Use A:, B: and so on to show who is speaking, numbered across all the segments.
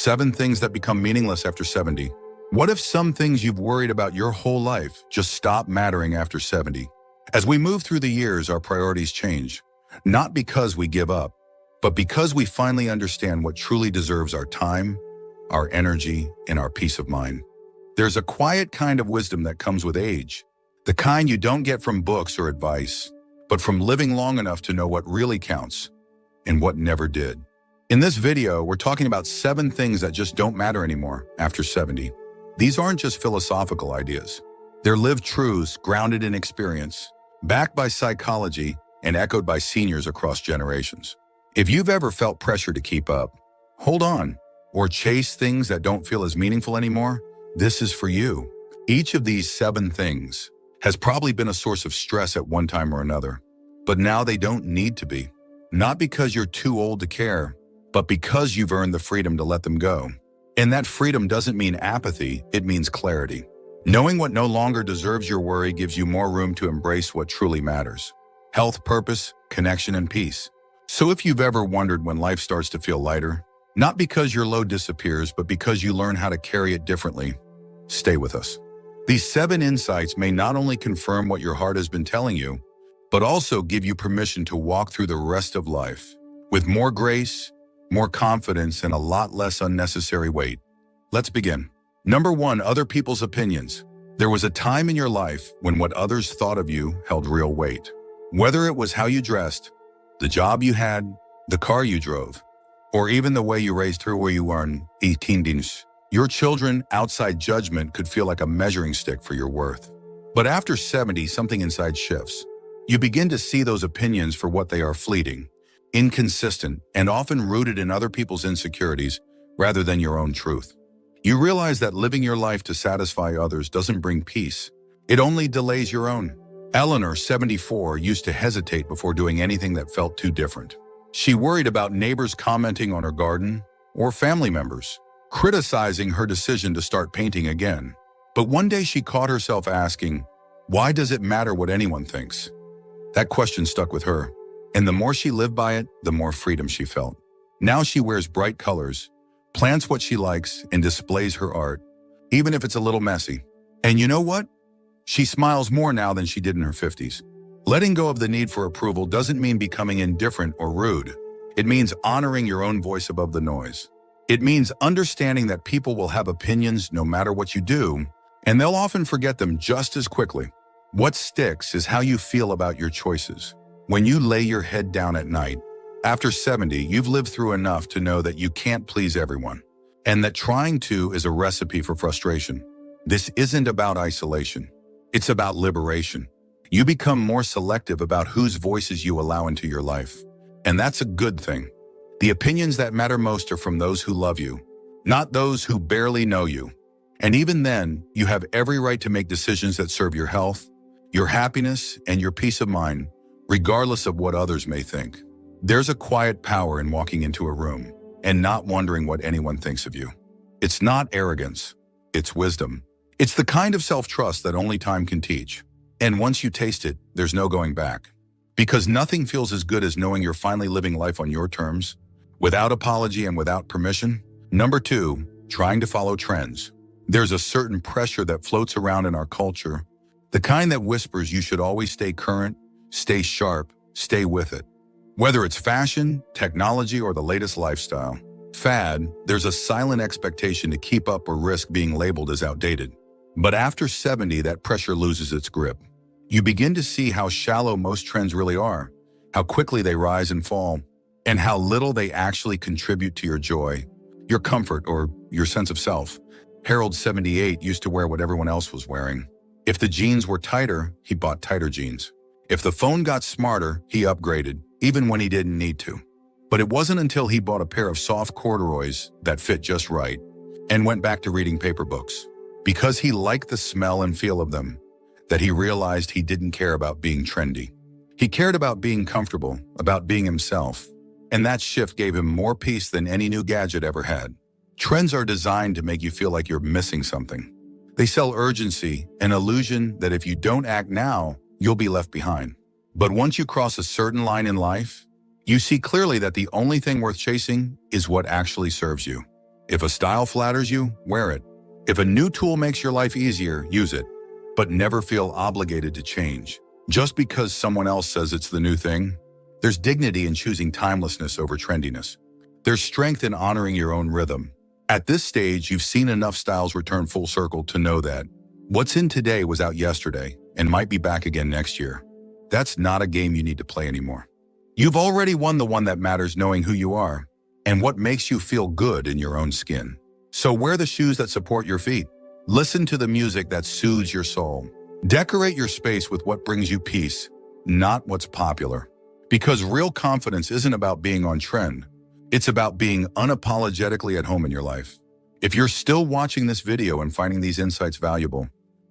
A: 7 things that become meaningless after 70. What if some things you've worried about your whole life just stop mattering after 70? As we move through the years, our priorities change. Not because we give up, but because we finally understand what truly deserves our time, our energy, and our peace of mind. There's a quiet kind of wisdom that comes with age, the kind you don't get from books or advice, but from living long enough to know what really counts and what never did. In this video, we're talking about 7 things that just don't matter anymore after 70. These aren't just philosophical ideas. They're lived truths grounded in experience, backed by psychology, and echoed by seniors across generations. If you've ever felt pressure to keep up, hold on, or chase things that don't feel as meaningful anymore, this is for you. Each of these 7 things has probably been a source of stress at one time or another, but now they don't need to be. Not because you're too old to care, but because you've earned the freedom to let them go. And that freedom doesn't mean apathy, it means clarity. Knowing what no longer deserves your worry gives you more room to embrace what truly matters: health, purpose, connection, and peace. So if you've ever wondered when life starts to feel lighter, not because your load disappears, but because you learn how to carry it differently, stay with us. These 7 insights may not only confirm what your heart has been telling you, but also give you permission to walk through the rest of life with more grace, more confidence, and a lot less unnecessary weight. Let's begin. Number 1, other people's opinions. There was a time in your life when what others thought of you held real weight. Whether it was how you dressed, the job you had, the car you drove, or even the way you raised her where you earned 18 dins. Your children, outside judgment, could feel like a measuring stick for your worth. But after 70, something inside shifts. You begin to see those opinions for what they are: fleeting, inconsistent, and often rooted in other people's insecurities rather than your own truth. You realize that living your life to satisfy others doesn't bring peace. It only delays your own. Eleanor, 74, used to hesitate before doing anything that felt too different. She worried about neighbors commenting on her garden or family members criticizing her decision to start painting again. But one day she caught herself asking, why does it matter what anyone thinks? That question stuck with her. And the more she lived by it, the more freedom she felt. Now she wears bright colors, plants what she likes, and displays her art, even if it's a little messy. And you know what? She smiles more now than she did in her 50s. Letting go of the need for approval doesn't mean becoming indifferent or rude. It means honoring your own voice above the noise. It means understanding that people will have opinions no matter what you do, and they'll often forget them just as quickly. What sticks is how you feel about your choices. When you lay your head down at night, after 70, you've lived through enough to know that you can't please everyone, and that trying to is a recipe for frustration. This isn't about isolation. It's about liberation. You become more selective about whose voices you allow into your life, and that's a good thing. The opinions that matter most are from those who love you, not those who barely know you. And even then, you have every right to make decisions that serve your health, your happiness, and your peace of mind, regardless of what others may think. There's a quiet power in walking into a room and not wondering what anyone thinks of you. It's not arrogance, it's wisdom. It's the kind of self-trust that only time can teach. And once you taste it, there's no going back. Because nothing feels as good as knowing you're finally living life on your terms, without apology and without permission. Number 2, trying to follow trends. There's a certain pressure that floats around in our culture, the kind that whispers you should always stay current, stay sharp, stay with it. Whether it's fashion, technology, or the latest lifestyle fad, there's a silent expectation to keep up or risk being labeled as outdated. But after 70, that pressure loses its grip. You begin to see how shallow most trends really are, how quickly they rise and fall, and how little they actually contribute to your joy, your comfort, or your sense of self. Harold, 78, used to wear what everyone else was wearing. If the jeans were tighter, he bought tighter jeans. If the phone got smarter, he upgraded, even when he didn't need to. But it wasn't until he bought a pair of soft corduroys that fit just right and went back to reading paper books, because he liked the smell and feel of them, that he realized he didn't care about being trendy. He cared about being comfortable, about being himself. And that shift gave him more peace than any new gadget ever had. Trends are designed to make you feel like you're missing something. They sell urgency, an illusion that if you don't act now, you'll be left behind. But once you cross a certain line in life, you see clearly that the only thing worth chasing is what actually serves you. If a style flatters you, wear it. If a new tool makes your life easier, use it. But never feel obligated to change. Just because someone else says it's the new thing. There's dignity in choosing timelessness over trendiness. There's strength in honoring your own rhythm. At this stage, you've seen enough styles return full circle to know that what's in today was out yesterday and might be back again next year. That's not a game you need to play anymore. You've already won the one that matters, knowing who you are and what makes you feel good in your own skin. So wear the shoes that support your feet. Listen to the music that soothes your soul. Decorate your space with what brings you peace, not what's popular. Because real confidence isn't about being on trend. It's about being unapologetically at home in your life. If you're still watching this video and finding these insights valuable,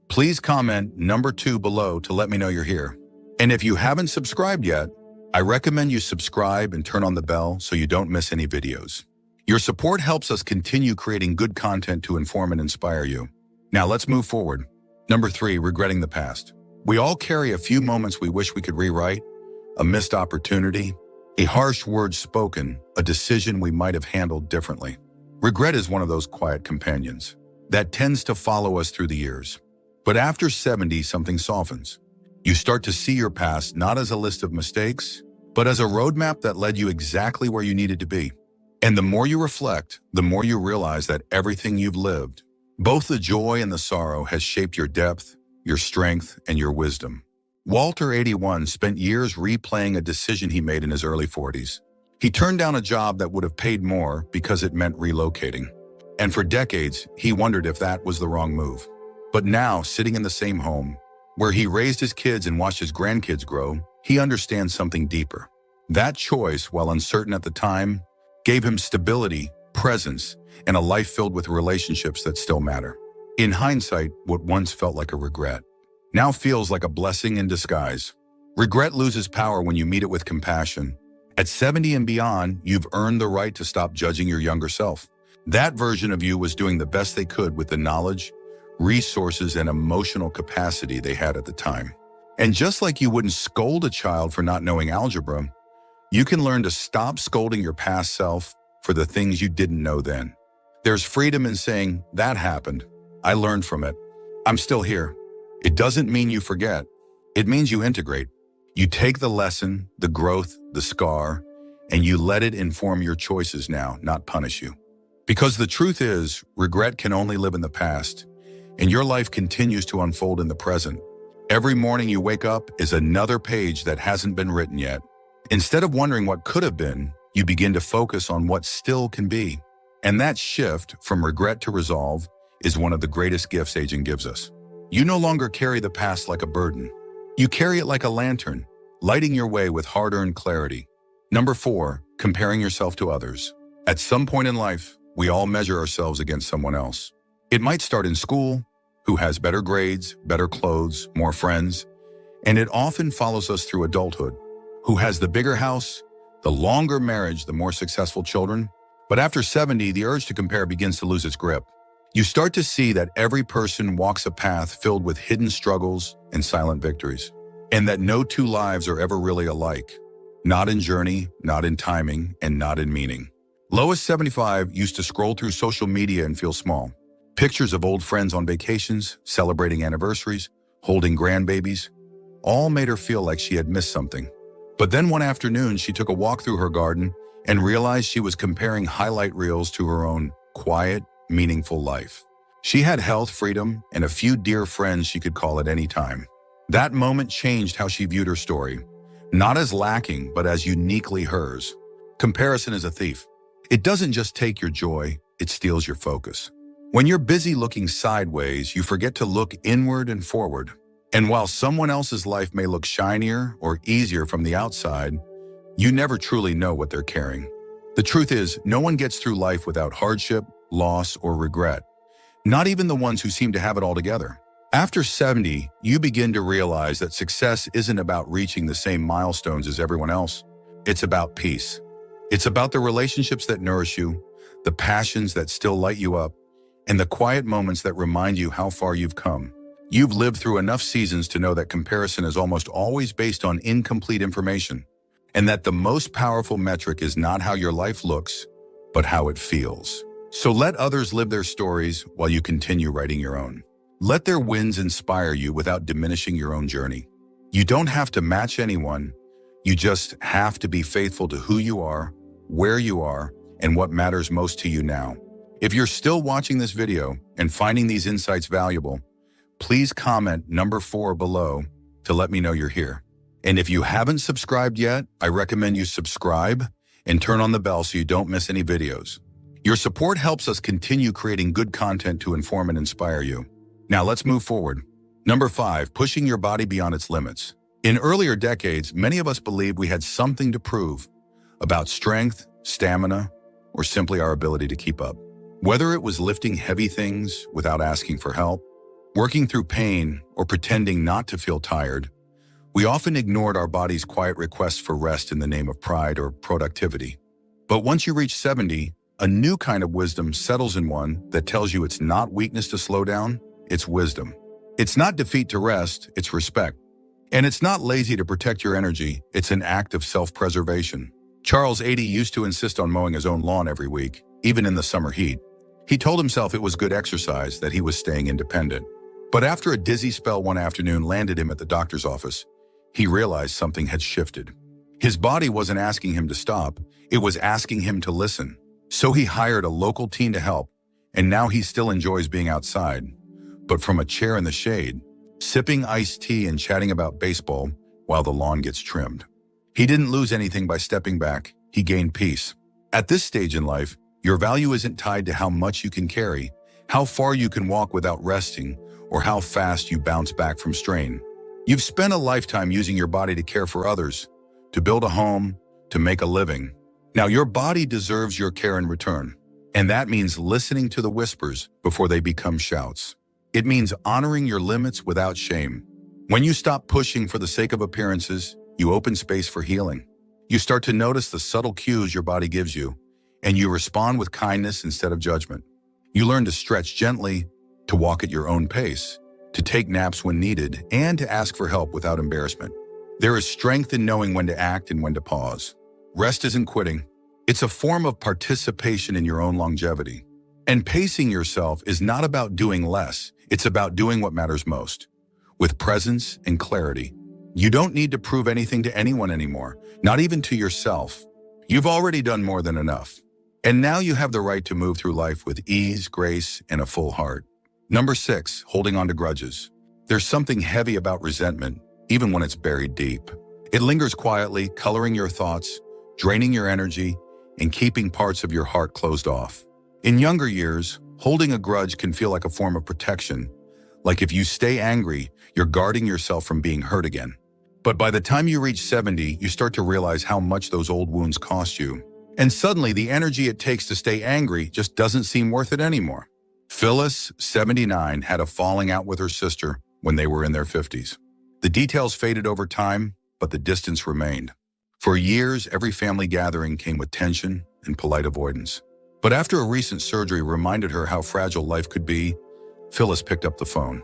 A: please comment number 2 below to let me know you're here. And if you haven't subscribed yet, I recommend you subscribe and turn on the bell so you don't miss any videos. Your support helps us continue creating good content to inform and inspire you. Now let's move forward. Number 3, regretting the past. We all carry a few moments we wish we could rewrite, a missed opportunity, a harsh word spoken, a decision we might have handled differently. Regret is one of those quiet companions that tends to follow us through the years. But after 70, something softens. You start to see your past not as a list of mistakes, but as a roadmap that led you exactly where you needed to be. And the more you reflect, the more you realize that everything you've lived, both the joy and the sorrow, has shaped your depth, your strength, and your wisdom. Walter, 81, spent years replaying a decision he made in his early 40s. He turned down a job that would have paid more because it meant relocating. And for decades, he wondered if that was the wrong move. But now, sitting in the same home, where he raised his kids and watched his grandkids grow, he understands something deeper. That choice, while uncertain at the time, gave him stability, presence, and a life filled with relationships that still matter. In hindsight, what once felt like a regret now feels like a blessing in disguise. Regret loses power when you meet it with compassion. At 70 and beyond, you've earned the right to stop judging your younger self. That version of you was doing the best they could with the knowledge, resources, and emotional capacity they had at the time. And just like you wouldn't scold a child for not knowing algebra, you can learn to stop scolding your past self for the things you didn't know then. There's freedom in saying, that happened. I learned from it. I'm still here. It doesn't mean you forget. It means you integrate. You take the lesson, the growth, the scar, and you let it inform your choices now, not punish you. Because the truth is, regret can only live in the past, and your life continues to unfold in the present. Every morning you wake up is another page that hasn't been written yet. Instead of wondering what could have been, you begin to focus on what still can be. And that shift from regret to resolve is one of the greatest gifts aging gives us. You no longer carry the past like a burden. You carry it like a lantern, lighting your way with hard-earned clarity. Number 4, comparing yourself to others. At some point in life, we all measure ourselves against someone else. It might start in school, who has better grades, better clothes, more friends, and it often follows us through adulthood, who has the bigger house, the longer marriage, the more successful children. But after 70, the urge to compare begins to lose its grip. You start to see that every person walks a path filled with hidden struggles and silent victories, and that no two lives are ever really alike. Not in journey, not in timing, and not in meaning. Lois, 75, used to scroll through social media and feel small. Pictures of old friends on vacations, celebrating anniversaries, holding grandbabies, all made her feel like she had missed something. But then one afternoon, she took a walk through her garden and realized she was comparing highlight reels to her own quiet, meaningful life. She had health, freedom, and a few dear friends she could call at any time. That moment changed how she viewed her story, not as lacking, but as uniquely hers. Comparison is a thief. It doesn't just take your joy, it steals your focus. When you're busy looking sideways, you forget to look inward and forward. And while someone else's life may look shinier or easier from the outside, you never truly know what they're carrying. The truth is, no one gets through life without hardship, loss, or regret. Not even the ones who seem to have it all together. After 70, you begin to realize that success isn't about reaching the same milestones as everyone else. It's about peace. It's about the relationships that nourish you, the passions that still light you up, and the quiet moments that remind you how far you've come. You've lived through enough seasons to know that comparison is almost always based on incomplete information, and that the most powerful metric is not how your life looks, but how it feels. So let others live their stories while you continue writing your own. Let their wins inspire you without diminishing your own journey. You don't have to match anyone. You just have to be faithful to who you are, where you are, and what matters most to you now. If you're still watching this video and finding these insights valuable, please comment number 4 below to let me know you're here. And if you haven't subscribed yet, I recommend you subscribe and turn on the bell so you don't miss any videos. Your support helps us continue creating good content to inform and inspire you. Now let's move forward. Number 5, pushing your body beyond its limits. In earlier decades, many of us believed we had something to prove about strength, stamina, or simply our ability to keep up. Whether it was lifting heavy things without asking for help, working through pain, or pretending not to feel tired, we often ignored our body's quiet requests for rest in the name of pride or productivity. But once you reach 70, a new kind of wisdom settles in, one that tells you it's not weakness to slow down, it's wisdom. It's not defeat to rest, it's respect. And it's not lazy to protect your energy, it's an act of self-preservation. Charles 80 used to insist on mowing his own lawn every week, even in the summer heat. He told himself it was good exercise, that he was staying independent. But after a dizzy spell one afternoon landed him at the doctor's office, he realized something had shifted. His body wasn't asking him to stop, it was asking him to listen. So he hired a local team to help, and now he still enjoys being outside, but from a chair in the shade, sipping iced tea and chatting about baseball while the lawn gets trimmed. He didn't lose anything by stepping back, he gained peace. At this stage in life, your value isn't tied to how much you can carry, how far you can walk without resting, or how fast you bounce back from strain. You've spent a lifetime using your body to care for others, to build a home, to make a living. Now your body deserves your care in return, and that means listening to the whispers before they become shouts. It means honoring your limits without shame. When you stop pushing for the sake of appearances, you open space for healing. You start to notice the subtle cues your body gives you, and you respond with kindness instead of judgment. You learn to stretch gently, to walk at your own pace, to take naps when needed, and to ask for help without embarrassment. There is strength in knowing when to act and when to pause. Rest isn't quitting. It's a form of participation in your own longevity. And pacing yourself is not about doing less. It's about doing what matters most, with presence and clarity. You don't need to prove anything to anyone anymore, not even to yourself. You've already done more than enough. And now you have the right to move through life with ease, grace, and a full heart. Number 6, holding on to grudges. There's something heavy about resentment, even when it's buried deep. It lingers quietly, coloring your thoughts, draining your energy, and keeping parts of your heart closed off. In younger years, holding a grudge can feel like a form of protection. Like if you stay angry, you're guarding yourself from being hurt again. But by the time you reach 70, you start to realize how much those old wounds cost you. And suddenly, the energy it takes to stay angry just doesn't seem worth it anymore. Phyllis, 79, had a falling out with her sister when they were in their 50s. The details faded over time, but the distance remained. For years, every family gathering came with tension and polite avoidance. But after a recent surgery reminded her how fragile life could be, Phyllis picked up the phone.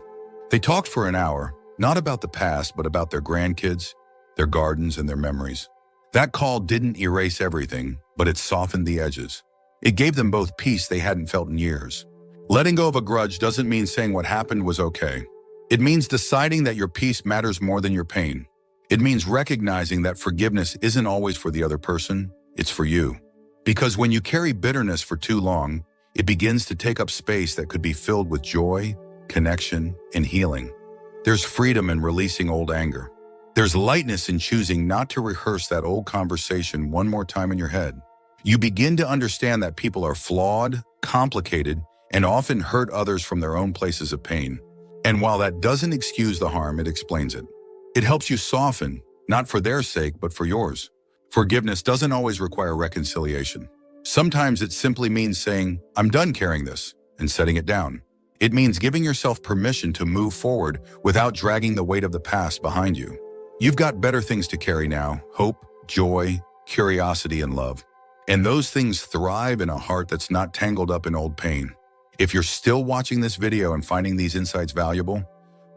A: They talked for an hour, not about the past, but about their grandkids, their gardens, and their memories. That call didn't erase everything, but it softened the edges. It gave them both peace they hadn't felt in years. Letting go of a grudge doesn't mean saying what happened was okay. It means deciding that your peace matters more than your pain. It means recognizing that forgiveness isn't always for the other person, it's for you. Because when you carry bitterness for too long, it begins to take up space that could be filled with joy, connection, and healing. There's freedom in releasing old anger. There's lightness in choosing not to rehearse that old conversation one more time in your head. You begin to understand that people are flawed, complicated, and often hurt others from their own places of pain. And while that doesn't excuse the harm, it explains it. It helps you soften, not for their sake, but for yours. Forgiveness doesn't always require reconciliation. Sometimes it simply means saying, "I'm done carrying this," and setting it down. It means giving yourself permission to move forward without dragging the weight of the past behind you. You've got better things to carry now: hope, joy, curiosity, and love. And those things thrive in a heart that's not tangled up in old pain. If you're still watching this video and finding these insights valuable,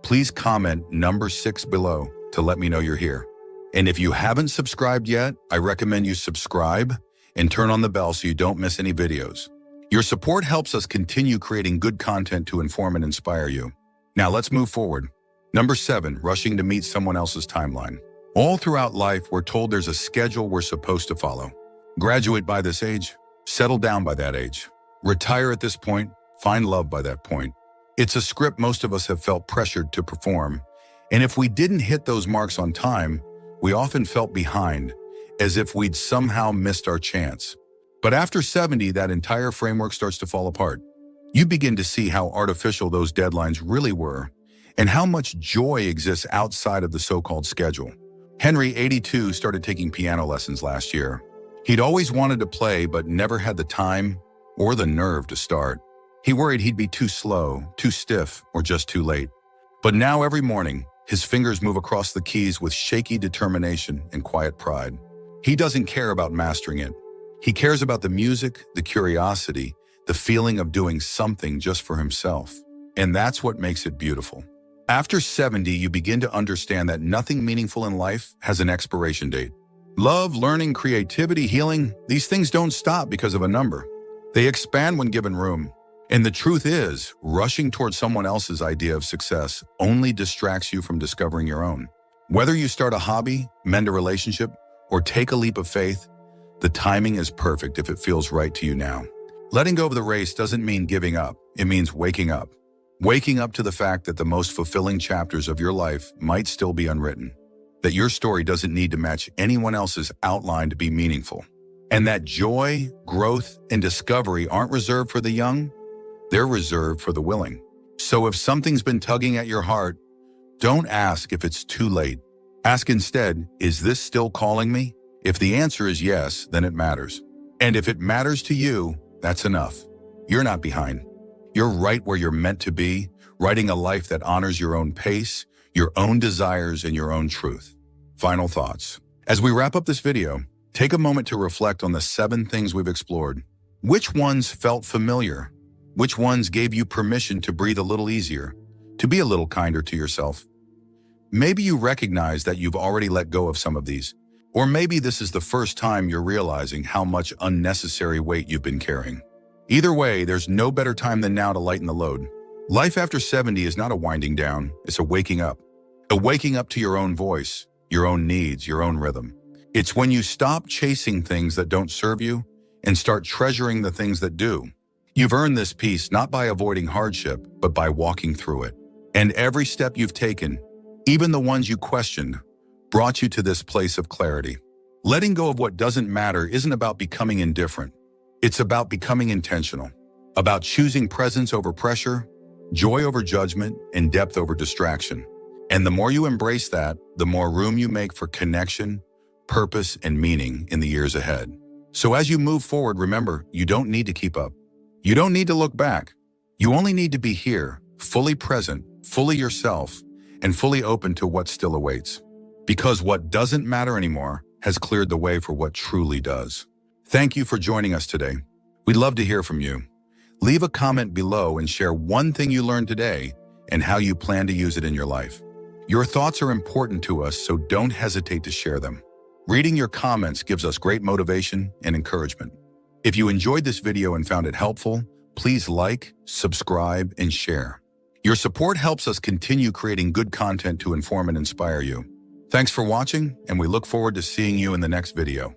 A: please comment number 6 below to let me know you're here. And if you haven't subscribed yet, I recommend you subscribe and turn on the bell so you don't miss any videos. Your support helps us continue creating good content to inform and inspire you. Now let's move forward. Number 7, rushing to meet someone else's timeline. All throughout life, we're told there's a schedule we're supposed to follow. Graduate by this age, settle down by that age, retire at this point, find love by that point. It's a script most of us have felt pressured to perform, and if we didn't hit those marks on time, we often felt behind, as if we'd somehow missed our chance. But after 70, that entire framework starts to fall apart. You begin to see how artificial those deadlines really were, and how much joy exists outside of the so-called schedule. Henry, 82, started taking piano lessons last year. He'd always wanted to play, but never had the time or the nerve to start. He worried he'd be too slow, too stiff, or just too late. But now every morning, his fingers move across the keys with shaky determination and quiet pride. He doesn't care about mastering it. He cares about the music, the curiosity, the feeling of doing something just for himself. And that's what makes it beautiful. After 70, you begin to understand that nothing meaningful in life has an expiration date. Love, learning, creativity, healing, these things don't stop because of a number. They expand when given room. And the truth is, rushing towards someone else's idea of success only distracts you from discovering your own. Whether you start a hobby, mend a relationship, or take a leap of faith, the timing is perfect if it feels right to you now. Letting go of the race doesn't mean giving up. It means waking up. Waking up to the fact that the most fulfilling chapters of your life might still be unwritten. That your story doesn't need to match anyone else's outline to be meaningful. And that joy, growth, and discovery aren't reserved for the young, they're reserved for the willing. So if something's been tugging at your heart, don't ask if it's too late. Ask instead, is this still calling me? If the answer is yes, then it matters. And if it matters to you, that's enough. You're not behind. You're right where you're meant to be, writing a life that honors your own pace, your own desires, and your own truth. Final thoughts. As we wrap up this video, take a moment to reflect on the 7 things we've explored. Which ones felt familiar? Which ones gave you permission to breathe a little easier, to be a little kinder to yourself? Maybe you recognize that you've already let go of some of these, or maybe this is the first time you're realizing how much unnecessary weight you've been carrying. Either way, there's no better time than now to lighten the load. Life after 70 is not a winding down, it's a waking up. A waking up to your own voice, your own needs, your own rhythm. It's when you stop chasing things that don't serve you and start treasuring the things that do. You've earned this peace not by avoiding hardship, but by walking through it. And every step you've taken, even the ones you questioned, brought you to this place of clarity. Letting go of what doesn't matter isn't about becoming indifferent. It's about becoming intentional, about choosing presence over pressure, joy over judgment, and depth over distraction. And the more you embrace that, the more room you make for connection, purpose, and meaning in the years ahead. So as you move forward, remember, you don't need to keep up. You don't need to look back. You only need to be here, fully present, fully yourself, and fully open to what still awaits. Because what doesn't matter anymore has cleared the way for what truly does. Thank you for joining us today. We'd love to hear from you. Leave a comment below and share one thing you learned today and how you plan to use it in your life. Your thoughts are important to us, so don't hesitate to share them. Reading your comments gives us great motivation and encouragement. If you enjoyed this video and found it helpful, please like, subscribe, and share. Your support helps us continue creating good content to inform and inspire you. Thanks for watching, and we look forward to seeing you in the next video.